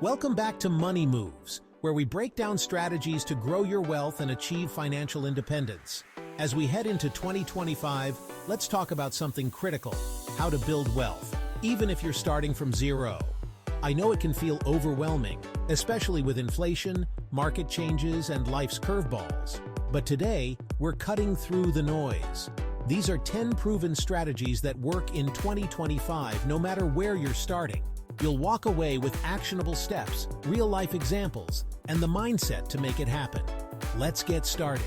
Welcome back to Money Moves, where we break down strategies to grow your wealth and achieve financial independence. As we head into 2025, let's talk about something critical: how to build wealth, even if you're starting from zero. I know it can feel overwhelming, especially with inflation, market changes, and life's curveballs. But today, we're cutting through the noise. These are 10 proven strategies that work in 2025 no matter where you're starting. You'll walk away with actionable steps, real-life examples, and the mindset to make it happen. Let's get started.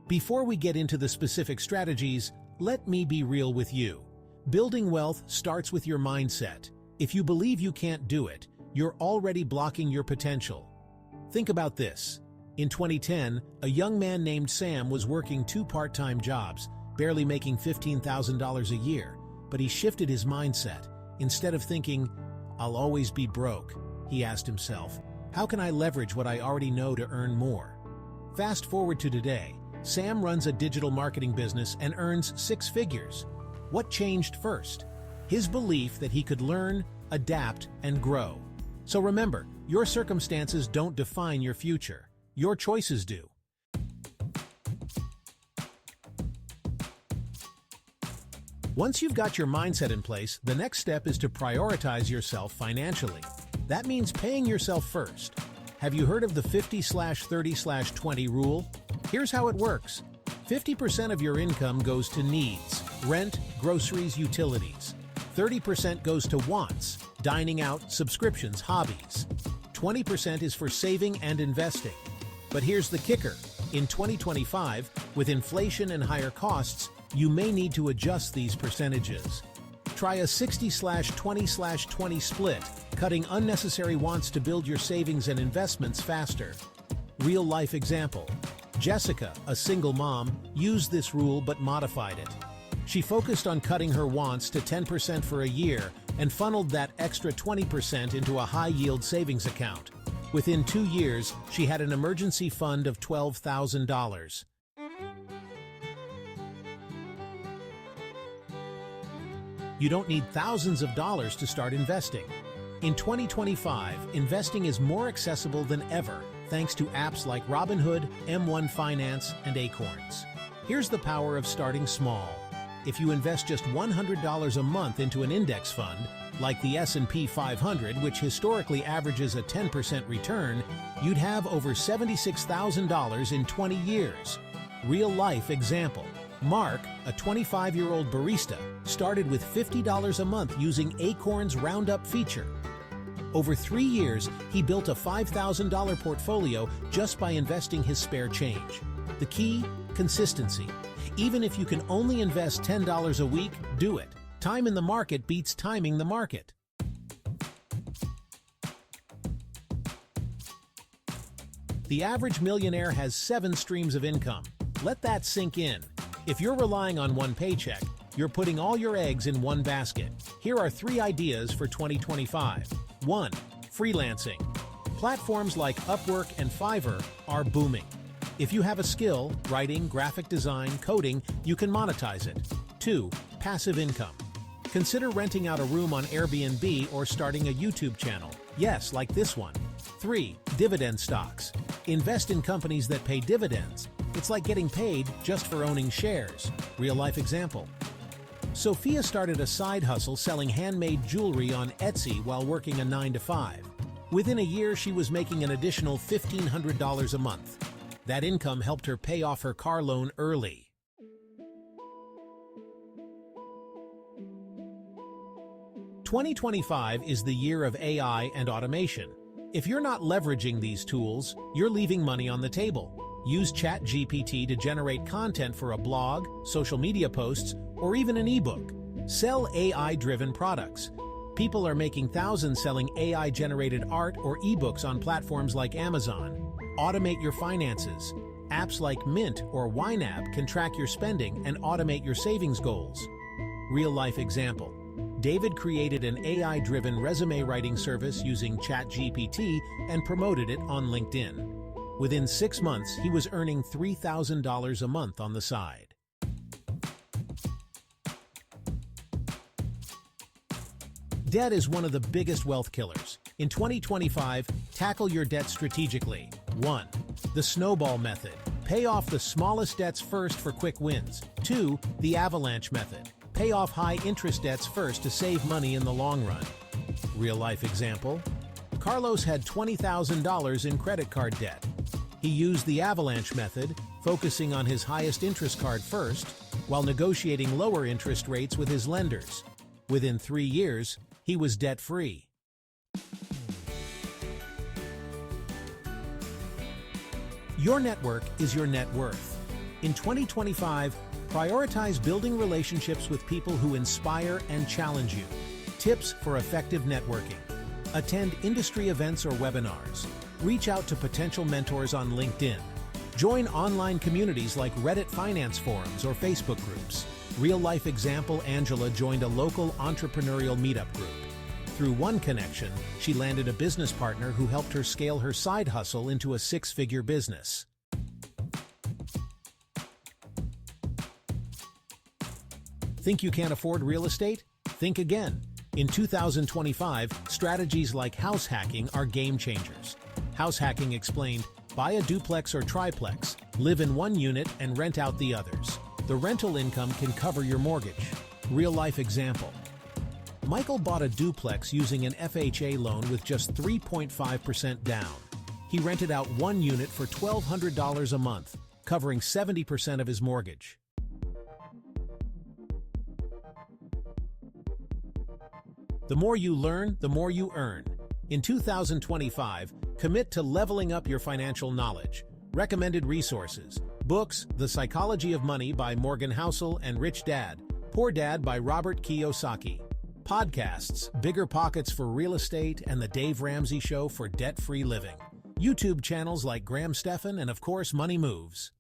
Before we get into the specific strategies, let me be real with you. Building wealth starts with your mindset. If you believe you can't do it, you're already blocking your potential. Think about this. In 2010, a young man named Sam was working 2 part-time jobs, barely making $15,000 a year, but he shifted his mindset. Instead of thinking, "I'll always be broke," he asked himself, "How can I leverage what I already know to earn more?" Fast forward to today, Sam runs a digital marketing business and earns 6 figures. What changed first? His belief that he could learn, adapt, and grow. So remember, your circumstances don't define your future. Your choices do. Once you've got your mindset in place, the next step is to prioritize yourself financially. That means paying yourself first. Have you heard of the 50/30/20 rule? Here's how it works. 50% of your income goes to needs: rent, groceries, utilities. 30% goes to wants: dining out, subscriptions, hobbies. 20% is for saving and investing. But here's the kicker. In 2025, with inflation and higher costs, you may need to adjust these percentages. Try a 60/20/20 split, cutting unnecessary wants to build your savings and investments faster. Real-life example. Jessica, a single mom, used this rule but modified it. She focused on cutting her wants to 10% for a year and funneled that extra 20% into a high-yield savings account. Within 2 years, she had an emergency fund of $12,000. You don't need thousands of dollars to start investing. In 2025, investing is more accessible than ever, thanks to apps like Robinhood, M1 Finance, and Acorns. Here's the power of starting small. If you invest just $100 a month into an index fund, like the S&P 500, which historically averages a 10% return, you'd have over $76,000 in 20 years. Real-life example. Mark, a 25-year-old barista, started with $50 a month using Acorns Roundup feature. Over 3 years, he built a $5,000 portfolio just by investing his spare change. The key? Consistency. Even if you can only invest $10 a week, do it. Time in the market beats timing the market. The average millionaire has 7 streams of income. Let that sink in. If you're relying on one paycheck, you're putting all your eggs in one basket. Here are 3 ideas for 2025. 1. Freelancing. Platforms like Upwork and Fiverr are booming. If you have a skill, writing, graphic design, coding, you can monetize it. 2. Passive income. Consider renting out a room on Airbnb or starting a YouTube channel. Yes, like this one. 3. Dividend stocks. Invest in companies that pay dividends. It's like getting paid just for owning shares. Real-life example. Sophia started a side hustle selling handmade jewelry on Etsy while working a 9-to-5. Within a year, she was making an additional $1,500 a month. That income helped her pay off her car loan early. "2025 is the year of AI and automation. If you're not leveraging these tools, you're leaving money on the table. Use ChatGPT to generate content for a blog, social media posts, or even an ebook. Sell AI-driven products. People are making thousands selling AI-generated art or ebooks on platforms like Amazon. Automate your finances. Apps like Mint or YNAB can track your spending and automate your savings goals. Real-life example. David created an AI-driven resume writing service using ChatGPT and promoted it on LinkedIn. Within 6 months, he was earning $3,000 a month on the side. Debt is one of the biggest wealth killers. In 2025, tackle your debt strategically. 1. The snowball method. Pay off the smallest debts first for quick wins. 2. The avalanche method. Pay off high-interest debts first to save money in the long run. Real-life example. Carlos had $20,000 in credit card debt. He used the avalanche method, focusing on his highest interest card first, while negotiating lower interest rates with his lenders. Within 3 years, he was debt-free. Your network is your net worth. In 2025, prioritize building relationships with people who inspire and challenge you. Tips for effective networking. Attend industry events or webinars. Reach out to potential mentors on LinkedIn. Join online communities like Reddit finance forums or Facebook groups. Real-life example, Angela joined a local entrepreneurial meetup group. Through one connection, she landed a business partner who helped her scale her side hustle into a 6-figure business. Think you can't afford real estate? Think again. In 2025, strategies like house hacking are game changers. House hacking explained, buy a duplex or triplex, live in one unit and rent out the others. The rental income can cover your mortgage. Real-life example. Michael bought a duplex using an FHA loan with just 3.5% down. He rented out one unit for $1,200 a month, covering 70% of his mortgage. The more you learn, the more you earn. In 2025, commit to leveling up your financial knowledge. Recommended resources: books, The Psychology of Money by Morgan Housel and Rich Dad, Poor Dad by Robert Kiyosaki. Podcasts, Bigger Pockets for Real Estate and The Dave Ramsey Show for debt-free living. YouTube channels like Graham Stephan and, of course, Money Moves.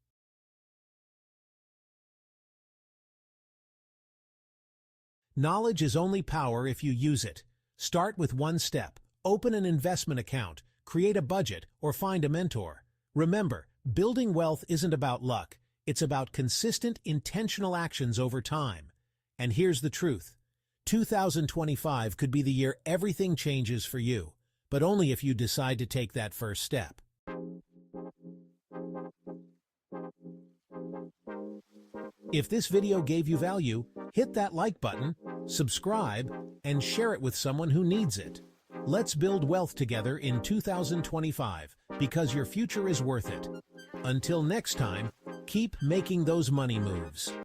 Knowledge is only power if you use it. Start with one step. Open an investment account, create a budget, or find a mentor. Remember, building wealth isn't about luck. It's about consistent, intentional actions over time. And here's the truth. 2025 could be the year everything changes for you, but only if you decide to take that first step. If this video gave you value, hit that like button, subscribe, and share it with someone who needs it. Let's build wealth together in 2025, because your future is worth it. Until next time, keep making those money moves.